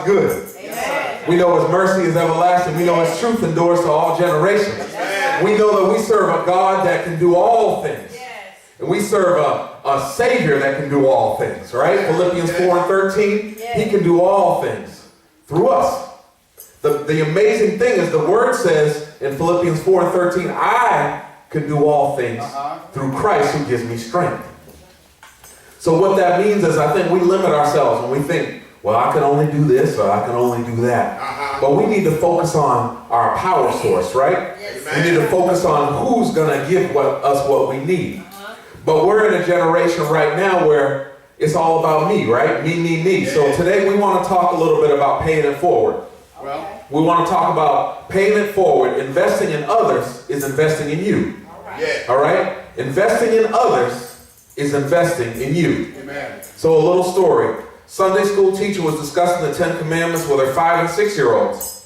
good. Amen. We know His mercy is everlasting. We know His truth endures to all generations. Amen. We know that we serve a God that can do all things. Yes. And we serve a Savior that can do all things, right? Yes. Philippians 4:13, yes. He can do all things through us. The amazing thing is the Word says in Philippians 4:13, I can do all things through Christ who gives me strength. So what that means is I think we limit ourselves when we think, well, I can only do this or I can only do that. But we need to focus on our power source, right? Yes. We need to focus on who's going to give us what we need. But we're in a generation right now where it's all about me, right? Me. So today we want to talk a little bit about paying it forward. Well, we want to talk about paying it forward. Investing in others is investing in you. All right? Investing in others is investing in you. Amen. So a little story. Sunday school teacher was discussing the 10 Commandments with her 5- and 6-year-olds.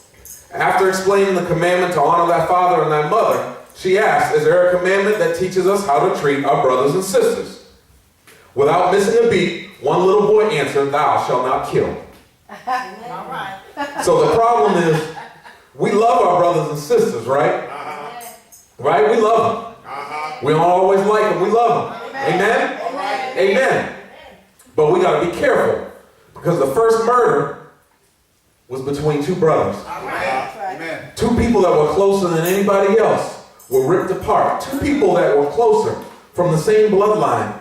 After explaining the commandment to honor thy father and thy mother, she asked, is there a commandment that teaches us how to treat our brothers and sisters? Without missing a beat, one little boy answered, thou shalt not kill. All right. So the problem is, we love our brothers and sisters, right? Right? We love them. We don't always like them. We love them. Amen? Amen. But we got to be careful. Because the first murder was between two brothers. Amen. Two people that were closer than anybody else were ripped apart. Two people that were closer from the same bloodline.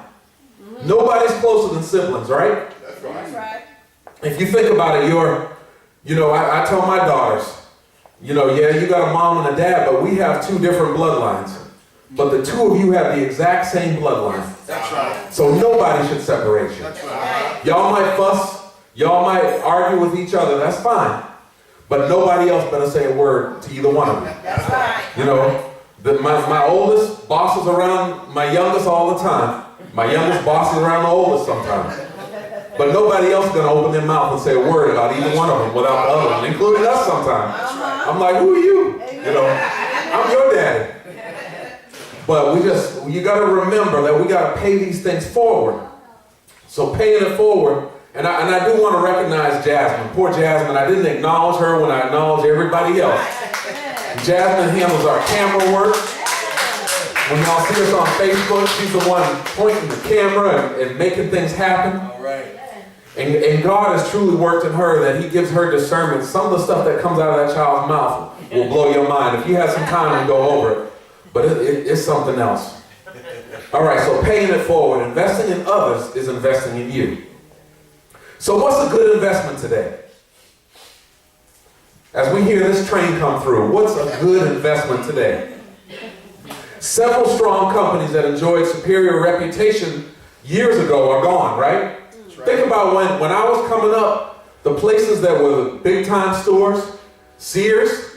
Nobody's closer than siblings, right? That's right. If you think about it, I tell my daughters, you got a mom and a dad, but we have two different bloodlines. But the two of you have the exact same bloodline. That's right. So nobody should separate you. That's right. Y'all might fuss. Y'all might argue with each other. That's fine. But nobody else better say a word to either one of you. That's right. My oldest bosses around my youngest all the time. My youngest bosses around the oldest sometimes. But nobody else is going to open their mouth and say a word about either one of them without the other one, including us sometimes. I'm like, who are you? I'm your daddy. But you got to remember that we got to pay these things forward. So paying it forward, and I do want to recognize Jasmine. Poor Jasmine, I didn't acknowledge her when I acknowledged everybody else. Jasmine handles our camera work. When y'all see us on Facebook, she's the one pointing the camera and making things happen. All right. And God has truly worked in her that He gives her discernment. Some of the stuff that comes out of that child's mouth will blow your mind. If you have some time to go over it. But it's something else. All right, so paying it forward. Investing in others is investing in you. So what's a good investment today? As we hear this train come through, what's a good investment today? Several strong companies that enjoyed superior reputation years ago are gone, right? Think about when I was coming up, the places that were the big-time stores, Sears.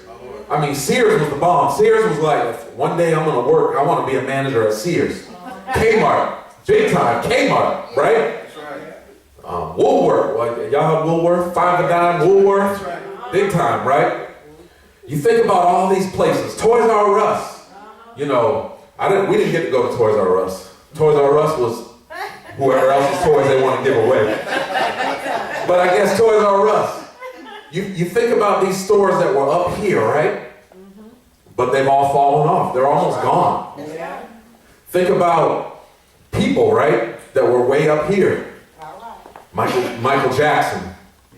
I mean, Sears was the bomb. Sears was like, one day I'm going to work. I want to be a manager at Sears. Kmart, big time. Kmart, right? That's right. Woolworth. Y'all have Woolworth? 5 a dime, Woolworth. Right. Big time, right? You think about all these places. Toys R Us. We didn't get to go to Toys R Us. Toys R Us was whoever else's toys they want to give away. But I guess Toys R Us. You think about these stores that were up here, right? But they've all fallen off. They're almost gone. Yeah. Think about people, right, that were way up here. Michael Jackson.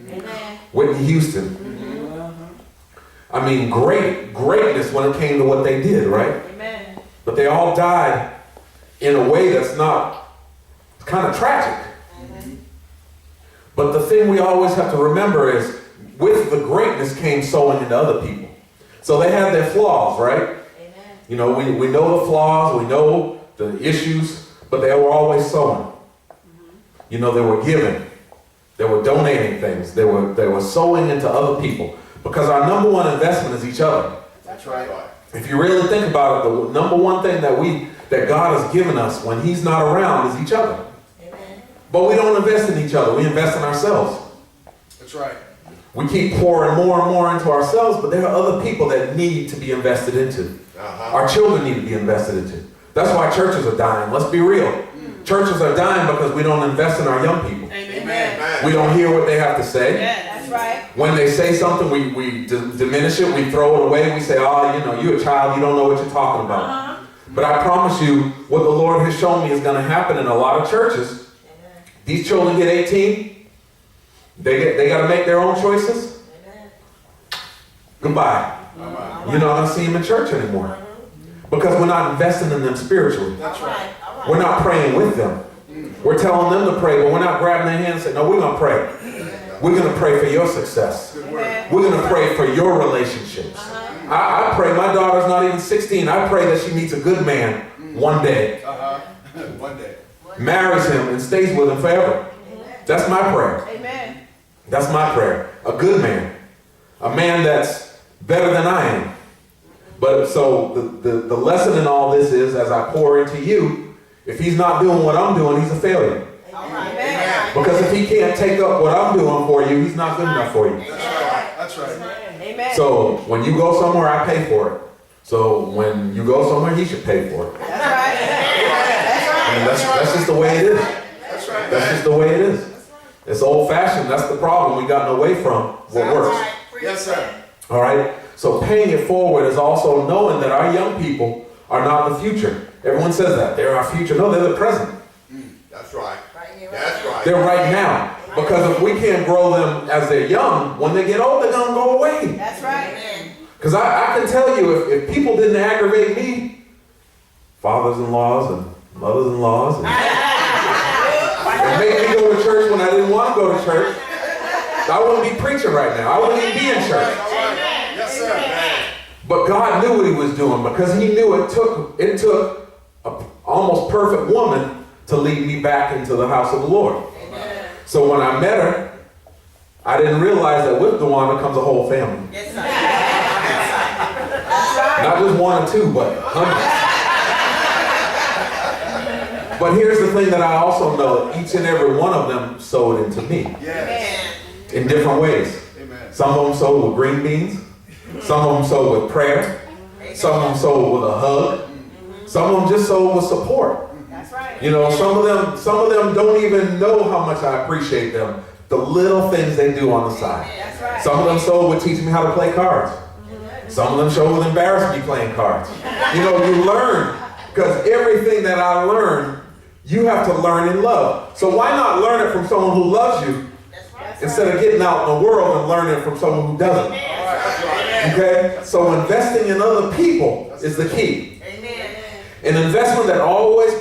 Amen. Whitney Houston. I mean, greatness when it came to what they did, right? Amen. But they all died in a way that's kind of tragic. But the thing we always have to remember is, with the greatness came sowing into other people. So they had their flaws, right? Amen. We know the flaws, we know the issues, but they were always sowing. They were giving. They were donating things. They were sowing into other people. Because our number one investment is each other. That's right. If you really think about it, the number one thing that God has given us when He's not around is each other. Amen. But we don't invest in each other. We invest in ourselves. That's right. We keep pouring more and more into ourselves, but there are other people that need to be invested into. Our children need to be invested into. That's why churches are dying. Let's be real. Churches are dying because we don't invest in our young people. Amen. We don't hear what they have to say. Yeah, that's right. When they say something, we diminish it, we throw it away, we say, oh, you know, you're a child, you don't know what you're talking about. But I promise you, what the Lord has shown me is going to happen in a lot of churches. These children get 18, they got to make their own choices. Goodbye. You're not going to see them in church anymore. Because we're not investing in them spiritually. That's right. We're not praying with them. We're telling them to pray, but we're not grabbing their hands and saying, no, we're going to pray. We're going to pray for your success. We're going to pray for your relationships. I pray, my daughter's not even 16. I pray that she meets a good man one day. One day. Marries him and stays with him forever. That's my prayer. Amen. That's my prayer. A good man. A man that's better than I am. But so the lesson in all this is, as I pour into you, if he's not doing what I'm doing, he's a failure. Amen. Because if he can't take up what I'm doing for you, he's not good enough for you. That's right. That's right. Amen. So when you go somewhere, I pay for it. So when you go somewhere, he should pay for it. That's right. I mean, that's just the way it is. That's right. That's just the way it is. It's old-fashioned. That's the problem. We gotten away from what works. Yes, sir. All right? So paying it forward is also knowing that our young people are not the future. Everyone says that. They're our future. No, they're the present. That's right. That's right. They're right now. Because if we can't grow them as they're young, when they get old, they're going to go away. That's right. Because I can tell you, if people didn't aggravate me, fathers-in-laws and mothers-in-laws, and make me go to church when I didn't want to go to church, I wouldn't be preaching right now. I wouldn't even be in church. Yes, sir. But God knew what he was doing, because he knew it took an almost perfect woman to lead me back into the house of the Lord. So when I met her, I didn't realize that with Dewana comes a whole family. Yes, Not just one or two, but hundreds. But here's the thing that I also know, each and every one of them sowed into me. Yes. In different ways. Amen. Some of them sowed with green beans. Some of them sowed with prayer. Some of them sowed with a hug. Some of them just sowed with support. That's right. You know, some of them don't even know how much I appreciate them. The little things they do on the side. That's right. Some of them sowed with teaching me how to play cards. Some of them showed with embarrassing me playing cards. You know, you learn, because everything that I learn, you have to learn in love. So why not learn it from someone who loves you instead of getting out in the world and learning from someone who doesn't? Okay? So investing in other people is the key. An investment that always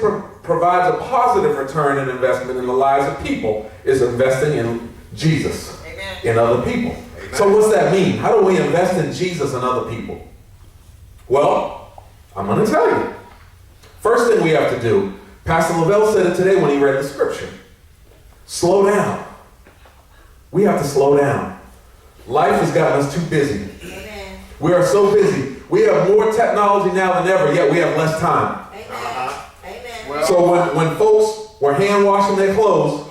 provides a positive return in investment in the lives of people is investing in Jesus, in other people. So what's that mean? How do we invest in Jesus and other people? Well, I'm going to tell you. First thing we have to do, Pastor Lavelle said it today when he read the scripture. Slow down. We have to slow down. Life has gotten us too busy. We are so busy. We have more technology now than ever, yet we have less time. Well, So when folks were hand washing their clothes,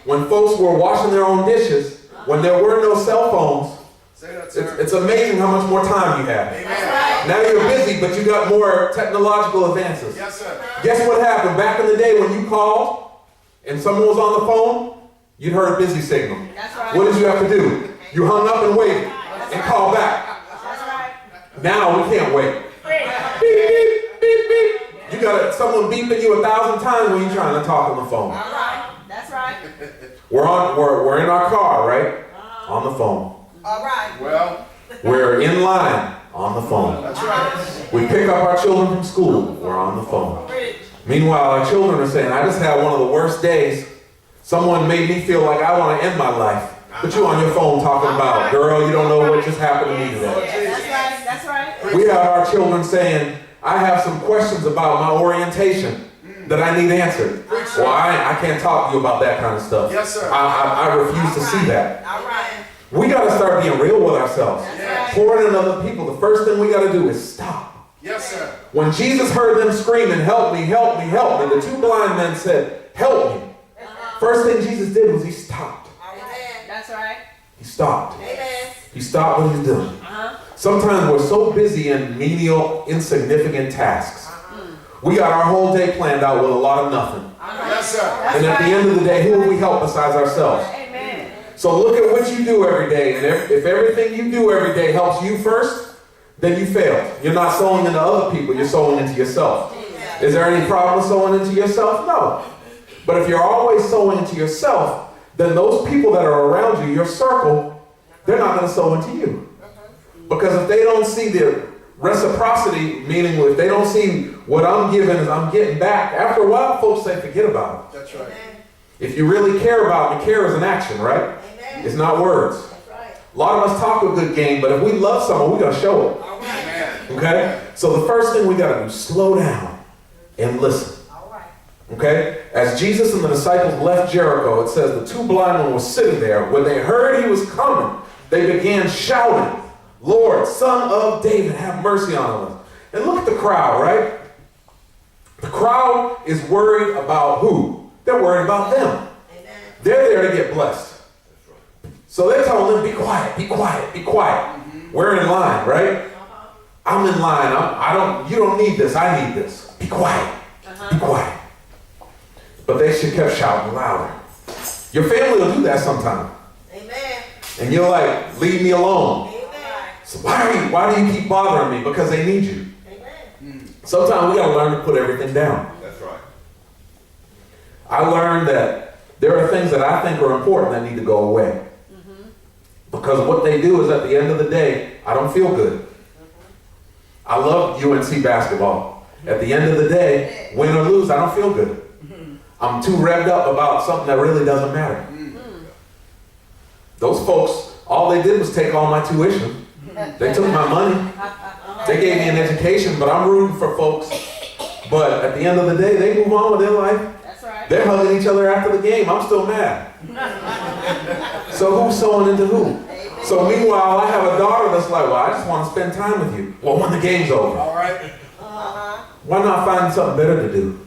when folks were washing their own dishes, when there were no cell phones, say that, sir. it's amazing how much more time you have. Amen. Now you're busy, but you got more technological advances. Yes, sir. Guess what happened? Back in the day when you called and someone was on the phone, you'd heard a busy signal. What did you have to do? You hung up and waited and called back. Now we can't wait. Beep, beep, beep, beep. You got someone beeping you 1,000 times when you're trying to talk on the phone. That's right. We're in our car, right? On the phone. Well, We're in line on the phone. that's right. We pick up our children from school. We're on the phone. Meanwhile, our children are saying, I just had one of the worst days. Someone made me feel like I want to end my life. But you on your phone talking about, girl, you don't know what just happened to me today. That's right. We have our children saying, I have some questions about my orientation that I need answered. Well, I can't talk to you about that kind of stuff. Yes, sir. I refuse to see that. We got to start being real with ourselves. Pouring in other people. The first thing we got to do is stop. Yes, sir. When Jesus heard them screaming, help me, help me, help me, the two blind men said, help me. First thing Jesus did was he stopped. That's right. He stopped. He stopped what he's doing. Sometimes we're so busy in menial, insignificant tasks. We got our whole day planned out with a lot of nothing. Yes, sir. And at the end of the day, who will we help besides ourselves? Amen. So look at what you do every day. And if everything you do every day helps you first, then you failed. You're not sowing into other people. You're sowing into yourself. Is there any problem with sowing into yourself? No. But if you're always sowing into yourself, then those people that are around you, your circle, they're not going to sow into you. Because if they don't see the reciprocity, meaning if they don't see what I'm giving is I'm getting back, after a while, folks say, forget about it. That's right. If you really care about me, care is an action, right? It's not words. A lot of us talk a good game, but if we love someone, we're going to show it. Okay? So the first thing we got to do, slow down and listen. Okay? As Jesus and the disciples left Jericho, it says the two blind men were sitting there. When they heard he was coming, they began shouting, Lord, Son of David, have mercy on us. And look at the crowd, right? The crowd is worried about who? They're worried about them. They're there to get blessed. So they're telling them, be quiet, be quiet, be quiet. We're in line, right? I'm in line. You don't need this. I need this. Be quiet. Be quiet. But they should kept shouting louder. Your family will do that sometime. Amen. And you're like, leave me alone. Amen. So why do you keep bothering me? Because they need you. Amen. Sometimes we got to learn to put everything down. That's right. I learned that there are things that I think are important that need to go away. Because what they do is at the end of the day, I don't feel good. I love UNC basketball. At the end of the day, win or lose, I don't feel good. I'm too revved up about something that really doesn't matter. Those folks, all they did was take all my tuition. They took my money. They gave me an education, but I'm rooting for folks. But at the end of the day, they move on with their life. That's right. They're hugging each other after the game. I'm still mad. So who's sowing into who? So meanwhile, I have a daughter that's like, well, I just want to spend time with you. Well, when the game's over. All right. Why not find something better to do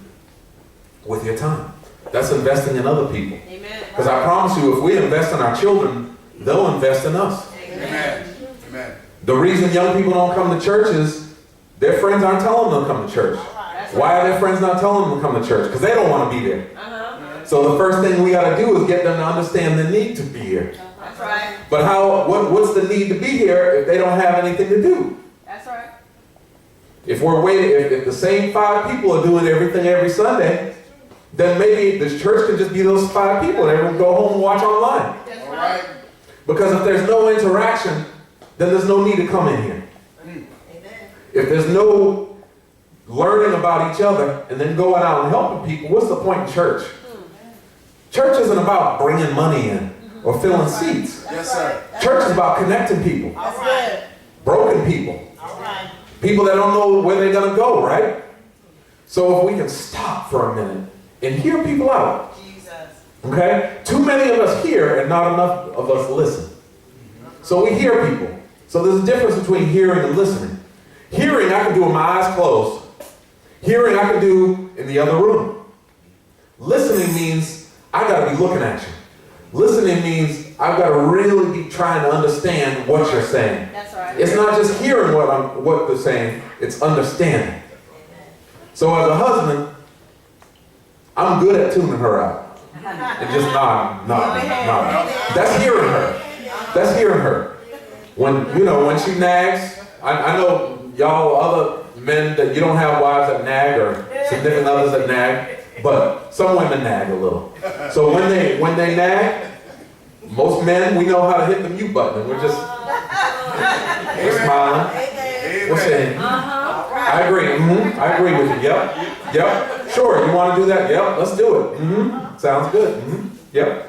with your time? That's investing in other people. Amen. Because I promise you, if we invest in our children, they'll invest in us. Amen. Amen. The reason young people don't come to church is their friends aren't telling them to come to church. Why are their friends not telling them to come to church? Because they don't want to be there. So the first thing we got to do is get them to understand the need to be here. That's right. But what's the need to be here if they don't have anything to do? That's right. If we're waiting, if the same 5 people are doing everything every Sunday, then maybe this church can just be those 5 people and everyone go home and watch online. That's All right. right. Because if there's no interaction, then there's no need to come in here. Amen. If there's no learning about each other and then going out and helping people, what's the point in church? Church isn't about bringing money in or filling seats. Yes, sir. Church is about connecting people, That's good. broken people, All right. people that don't know where they're going to go, right? So if we can stop for a minute and hear people out, Jesus. okay? Too many of us hear and not enough of us listen. So we hear people. So there's a difference between hearing and listening. Hearing I can do with my eyes closed. Hearing I can do in the other room. Listening means I got to be looking at you. Listening means I've got to really be trying to understand what you're saying. That's right. It's not just hearing what they're saying, it's understanding. So as a husband, I'm good at tuning her out. And just nodding. That's hearing her. That's hearing her. When she nags, I know y'all other men that you don't have wives that nag or significant others that nag, but some women nag a little. So when they nag, most men, we know how to hit the mute button. And we're smiling. We're saying, I agree. I agree with you. Yep. Sure, you want to do that? Yep, let's do it. Sounds good. Yep.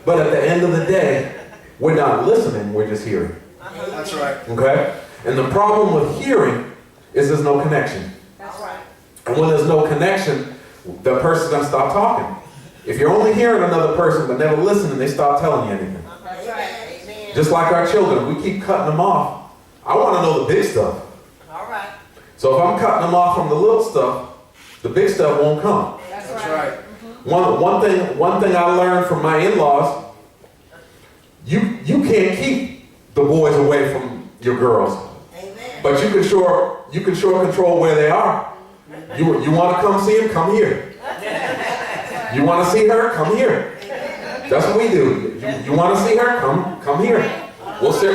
But at the end of the day, we're not listening, we're just hearing. That's right. Okay? And the problem with hearing is there's no connection. That's right. And when there's no connection, the person's going to stop talking. If you're only hearing another person but never listening, they stop telling you anything. That's right. Amen. Just like our children, we keep cutting them off. I want to know the big stuff. All right. So if I'm cutting them off from the little stuff, the big stuff won't come. That's That's right. right. One thing I learned from my in-laws, you can't keep the boys away from your girls, Amen. but you can sure control where they are. You want to come see them? Come here. You want to see her? Come here. That's what we do. You want to see her? Come here. We'll sit